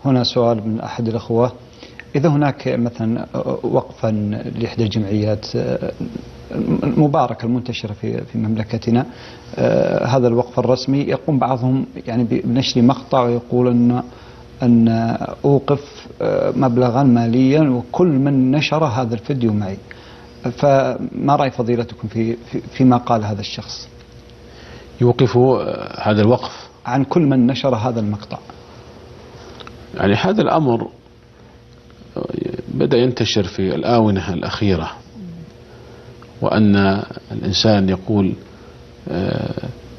هنا سؤال من أحد الأخوة: إذا هناك مثلا وقفا لإحدى الجمعيات المباركة المنتشرة في مملكتنا، هذا الوقف الرسمي يقوم بعضهم يعني بنشر مقطع ويقول أن أوقف مبلغا ماليا وكل من نشر هذا الفيديو معي، فما رأي فضيلتكم فيما قال هذا الشخص؟ يوقف هذا الوقف عن كل من نشر هذا المقطع. يعني هذا الأمر بدأ ينتشر في الآونة الأخيرة، وأن الإنسان يقول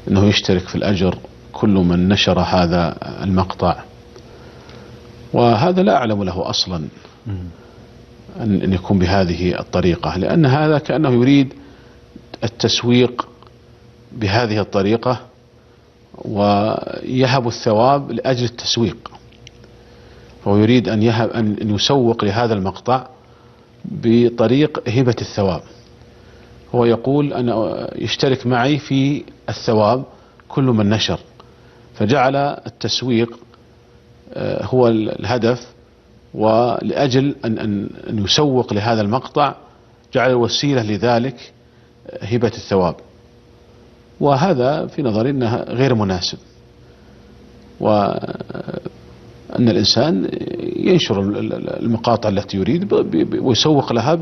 أنه يشترك في الأجر كل من نشر هذا المقطع، وهذا لا أعلم له أصلا أن يكون بهذه الطريقة، لأن هذا كأنه يريد التسويق بهذه الطريقة ويهب الثواب لأجل التسويق. هو يريد أن يسوق لهذا المقطع بطريق هبة الثواب. هو يقول أنا يشترك معي في الثواب كل من نشر، فجعل التسويق هو الهدف، ولأجل أن يسوق لهذا المقطع جعل الوسيلة لذلك هبة الثواب، وهذا في نظري أنه غير مناسب، وأن الإنسان ينشر المقاطع التي يريد ويسوق لها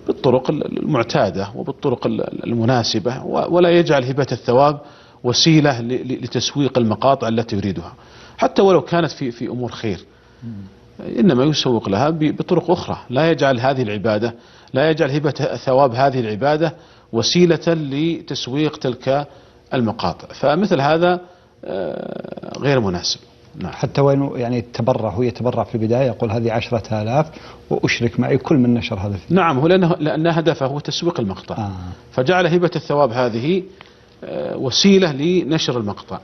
بالطرق المعتادة وبالطرق المناسبة، ولا يجعل هبة الثواب وسيلة لتسويق المقاطع التي يريدها، حتى ولو كانت في أمور خير، إنما يسوق لها بطرق أخرى. لا يجعل هذه العبادة، لا يجعل هبة ثواب هذه العبادة وسيلة لتسويق تلك المقاطع، فمثل هذا غير مناسب. نعم. حتى وين يعني هو يتبرع في البداية، يقول هذه 10,000 وأشرك معي كل من نشر هذا الفيديو. نعم، هو لأن هدفه هو تسويق المقطع، فجعل هبة الثواب هذه وسيلة لنشر المقطع.